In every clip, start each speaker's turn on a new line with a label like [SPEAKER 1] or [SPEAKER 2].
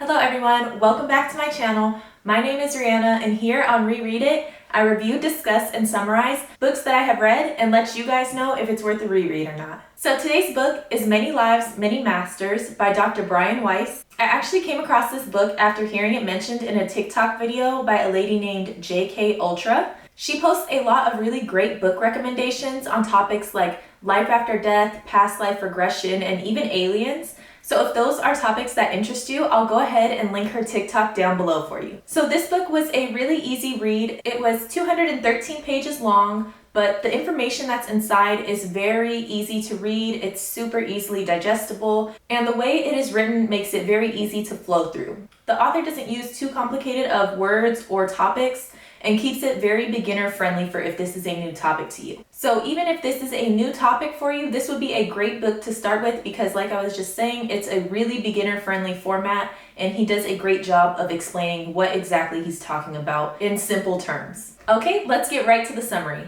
[SPEAKER 1] Hello everyone, welcome back to my channel. My name is Rihanna and here on Reread It, I review, discuss, and summarize books that I have read and let you guys know if it's worth a reread or not. So today's book is Many Lives, Many Masters by Dr. Brian Weiss. I actually came across this book after hearing it mentioned in a TikTok video by a lady named JK Ultra. She posts a lot of really great book recommendations on topics like life after death, past life regression, and even aliens. So if those are topics that interest you, I'll go ahead and link her TikTok down below for you. So this book was a really easy read. It was 213 pages long, but the information that's inside is very easy to read. It's super easily digestible, and the way it is written makes it very easy to flow through. The author doesn't use too complicated of words or topics, and keeps it very beginner friendly for if this is a new topic to you. So even if this is a new topic for you, this would be a great book to start with because like I was just saying, it's a really beginner friendly format and he does a great job of explaining what exactly he's talking about in simple terms. Okay, let's get right to the summary.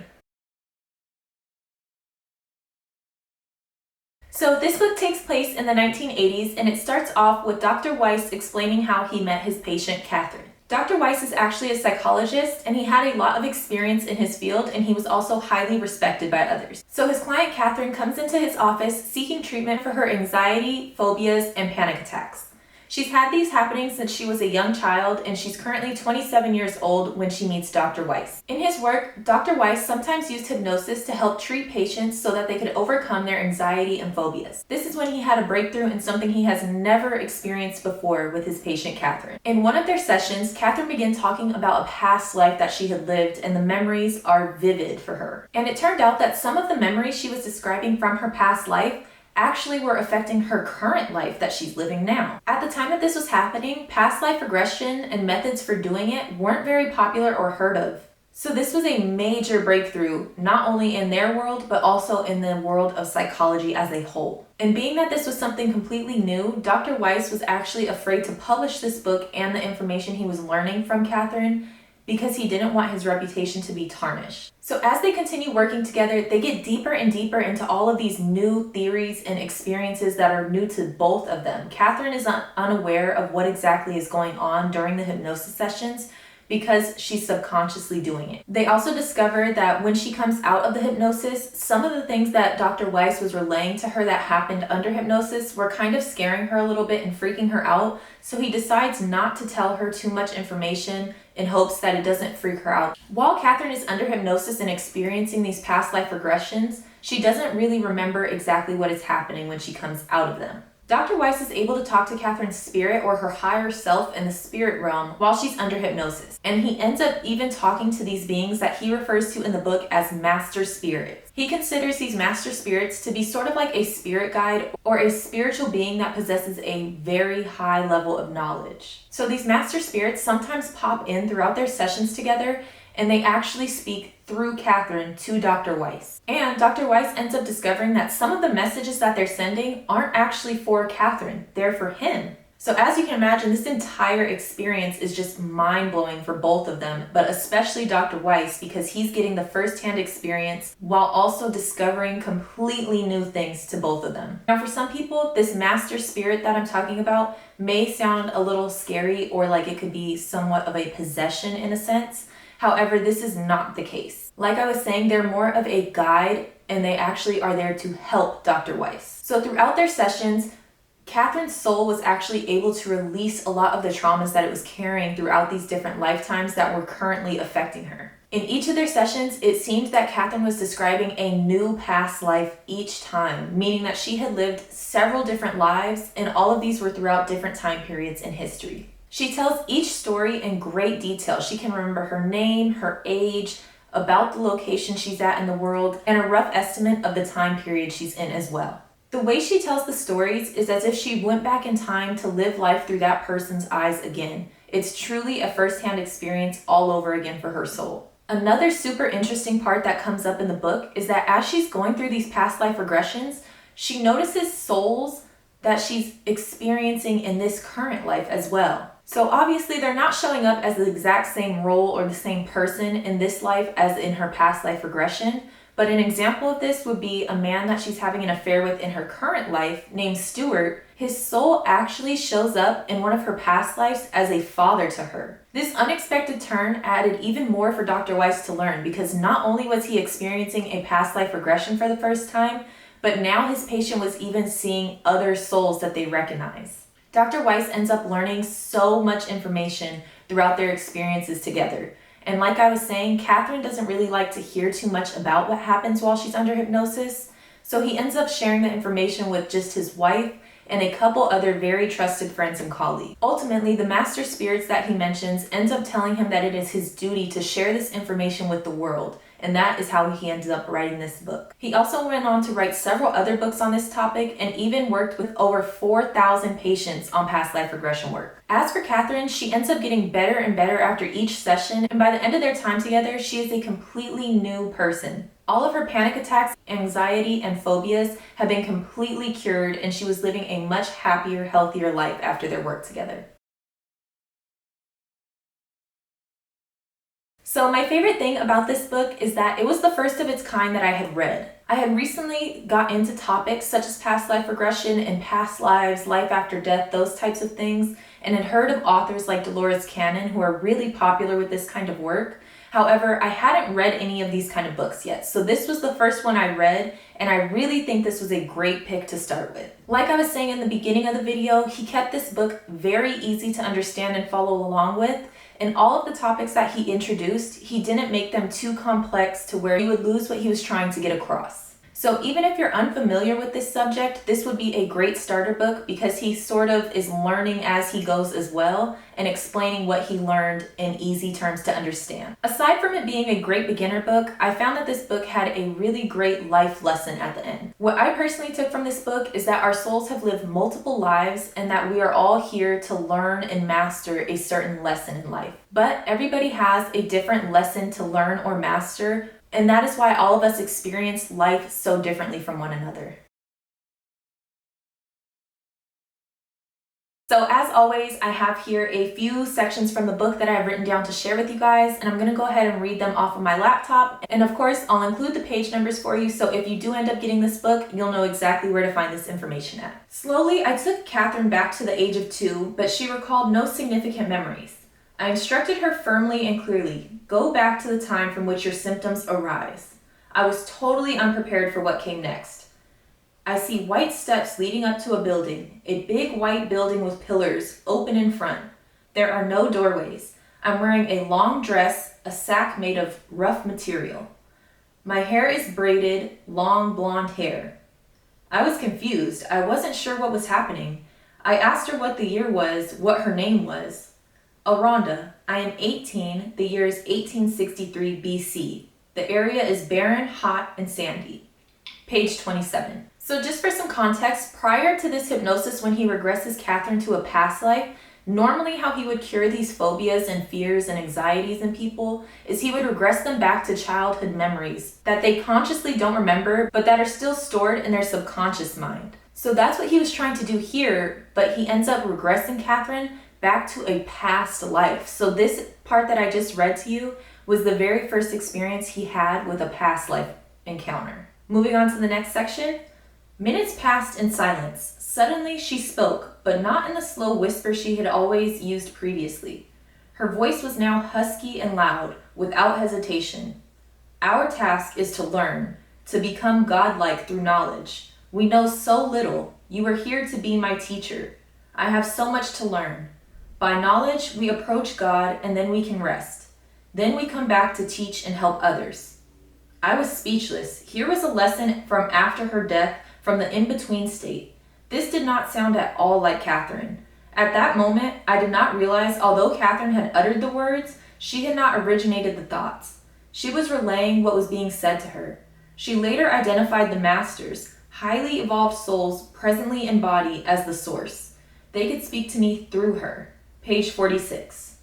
[SPEAKER 1] So this book takes place in the 1980s and it starts off with Dr. Weiss explaining how he met his patient, Catherine. Dr. Weiss is actually a psychologist and he had a lot of experience in his field and he was also highly respected by others. So his client Catherine comes into his office seeking treatment for her anxiety, phobias, and panic attacks. She's had these happening since she was a young child and she's currently 27 years old when she meets Dr. Weiss. In his work, Dr. Weiss sometimes used hypnosis to help treat patients so that they could overcome their anxiety and phobias. This is when he had a breakthrough in something he has never experienced before with his patient Catherine. In one of their sessions, Catherine began talking about a past life that she had lived and the memories are vivid for her. And it turned out that some of the memories she was describing from her past life actually were affecting her current life that she's living now. At the time that this was happening, past life regression and methods for doing it weren't very popular or heard of. So this was a major breakthrough, not only in their world, but also in the world of psychology as a whole. And being that this was something completely new, Dr. Weiss was actually afraid to publish this book and the information he was learning from Catherine because he didn't want his reputation to be tarnished. So as they continue working together, they get deeper and deeper into all of these new theories and experiences that are new to both of them. Catherine is unaware of what exactly is going on during the hypnosis sessions because she's subconsciously doing it. They also discover that when she comes out of the hypnosis, some of the things that Dr. Weiss was relaying to her that happened under hypnosis were kind of scaring her a little bit and freaking her out. So he decides not to tell her too much information in hopes that it doesn't freak her out. While Catherine is under hypnosis and experiencing these past life regressions, she doesn't really remember exactly what is happening when she comes out of them. Dr. Weiss is able to talk to Catherine's spirit or her higher self in the spirit realm while she's under hypnosis. And he ends up even talking to these beings that he refers to in the book as master spirits. He considers these master spirits to be sort of like a spirit guide or a spiritual being that possesses a very high level of knowledge. So these master spirits sometimes pop in throughout their sessions together and they actually speak through Catherine to Dr. Weiss. And Dr. Weiss ends up discovering that some of the messages that they're sending aren't actually for Catherine, they're for him. So as you can imagine, this entire experience is just mind-blowing for both of them, but especially Dr. Weiss because he's getting the first-hand experience while also discovering completely new things to both of them. Now for some people, this master spirit that I'm talking about may sound a little scary or like it could be somewhat of a possession in a sense. However, this is not the case. Like I was saying, they're more of a guide and they actually are there to help Dr. Weiss. So throughout their sessions, Catherine's soul was actually able to release a lot of the traumas that it was carrying throughout these different lifetimes that were currently affecting her. In each of their sessions, it seemed that Catherine was describing a new past life each time, meaning that she had lived several different lives and all of these were throughout different time periods in history. She tells each story in great detail. She can remember her name, her age, about the location she's at in the world, and a rough estimate of the time period she's in as well. The way she tells the stories is as if she went back in time to live life through that person's eyes again. It's truly a first-hand experience all over again for her soul. Another super interesting part that comes up in the book is that as she's going through these past life regressions, she notices souls that she's experiencing in this current life as well. So obviously they're not showing up as the exact same role or the same person in this life as in her past life regression, but an example of this would be a man that she's having an affair with in her current life named Stuart. His soul actually shows up in one of her past lives as a father to her. This unexpected turn added even more for Dr. Weiss to learn, because not only was he experiencing a past life regression for the first time, but now his patient was even seeing other souls that they recognize. Dr. Weiss ends up learning so much information throughout their experiences together. And like I was saying, Catherine doesn't really like to hear too much about what happens while she's under hypnosis, so he ends up sharing the information with just his wife and a couple other very trusted friends and colleagues. Ultimately, the master spirits that he mentions ends up telling him that it is his duty to share this information with the world, and that is how he ended up writing this book. He also went on to write several other books on this topic and even worked with over 4,000 patients on past life regression work. As for Catherine, she ends up getting better and better after each session, and by the end of their time together, she is a completely new person. All of her panic attacks, anxiety, and phobias have been completely cured, and she was living a much happier, healthier life after their work together. So my favorite thing about this book is that it was the first of its kind that I had read. I had recently got into topics such as past life regression and past lives, life after death, those types of things, and had heard of authors like Dolores Cannon who are really popular with this kind of work. However, I hadn't read any of these kind of books yet, so this was the first one I read, and I really think this was a great pick to start with. Like I was saying in the beginning of the video, he kept this book very easy to understand and follow along with, and all of the topics that he introduced, he didn't make them too complex to where you would lose what he was trying to get across. So even if you're unfamiliar with this subject, this would be a great starter book because he sort of is learning as he goes as well and explaining what he learned in easy terms to understand. Aside from it being a great beginner book, I found that this book had a really great life lesson at the end. What I personally took from this book is that our souls have lived multiple lives and that we are all here to learn and master a certain lesson in life. But everybody has a different lesson to learn or master, and that is why all of us experience life so differently from one another. So as always, I have here a few sections from the book that I've written down to share with you guys, and I'm going to go ahead and read them off of my laptop. And of course, I'll include the page numbers for you, so if you do end up getting this book, you'll know exactly where to find this information at. Slowly, I took Catherine back to the age of 2, but she recalled no significant memories. I instructed her firmly and clearly, go back to the time from which your symptoms arise. I was totally unprepared for what came next. I see white steps leading up to a building, a big white building with pillars, open in front. There are no doorways. I'm wearing a long dress, a sack made of rough material. My hair is braided, long blonde hair. I was confused. I wasn't sure what was happening. I asked her what the year was, what her name was. Rhonda, I am 18, the year is 1863 BC. The area is barren, hot, and sandy. Page 27. So just for some context, prior to this hypnosis when he regresses Catherine to a past life, normally how he would cure these phobias and fears and anxieties in people is he would regress them back to childhood memories that they consciously don't remember, but that are still stored in their subconscious mind. So that's what he was trying to do here, but he ends up regressing Catherine back to a past life. So this part that I just read to you was the very first experience he had with a past life encounter. Moving on to the next section. Minutes passed in silence. Suddenly she spoke, but not in the slow whisper she had always used previously. Her voice was now husky and loud, without hesitation. Our task is to learn, to become godlike through knowledge. We know so little. You are here to be my teacher. I have so much to learn. By knowledge, we approach God and then we can rest. Then we come back to teach and help others. I was speechless. Here was a lesson from after her death, from the in-between state. This did not sound at all like Catherine. At that moment, I did not realize, although Catherine had uttered the words, she had not originated the thoughts. She was relaying what was being said to her. She later identified the masters, highly evolved souls presently in body, as the source. They could speak to me through her. Page 46.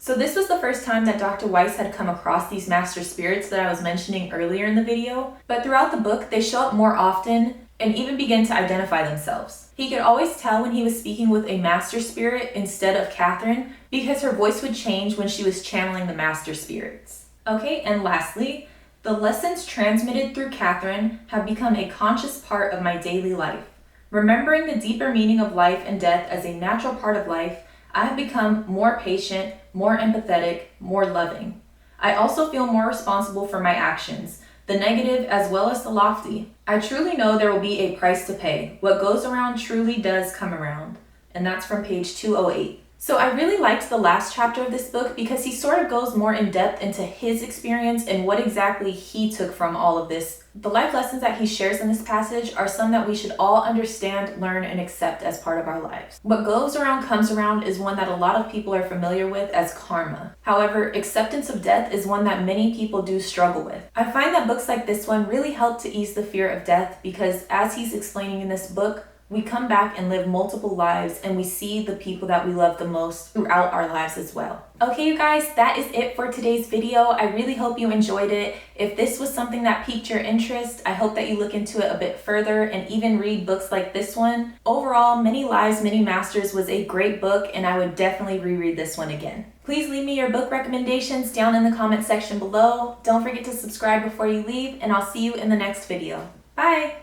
[SPEAKER 1] So this was the first time that Dr. Weiss had come across these master spirits that I was mentioning earlier in the video, but throughout the book, they show up more often and even begin to identify themselves. He could always tell when he was speaking with a master spirit instead of Catherine because her voice would change when she was channeling the master spirits. Okay, and lastly, the lessons transmitted through Catherine have become a conscious part of my daily life. Remembering the deeper meaning of life and death as a natural part of life, I have become more patient, more empathetic, more loving. I also feel more responsible for my actions, the negative as well as the lofty. I truly know there will be a price to pay. What goes around truly does come around. And that's from page 208. So I really liked the last chapter of this book because he sort of goes more in depth into his experience and what exactly he took from all of this. The life lessons that he shares in this passage are some that we should all understand, learn, and accept as part of our lives. What goes around comes around is one that a lot of people are familiar with as karma. However, acceptance of death is one that many people do struggle with. I find that books like this one really help to ease the fear of death because, as he's explaining in this book, we come back and live multiple lives and we see the people that we love the most throughout our lives as well. Okay, you guys, that is it for today's video. I really hope you enjoyed it. If this was something that piqued your interest, I hope that you look into it a bit further and even read books like this one. Overall, Many Lives, Many Masters was a great book and I would definitely reread this one again. Please leave me your book recommendations down in the comment section below. Don't forget to subscribe before you leave and I'll see you in the next video. Bye!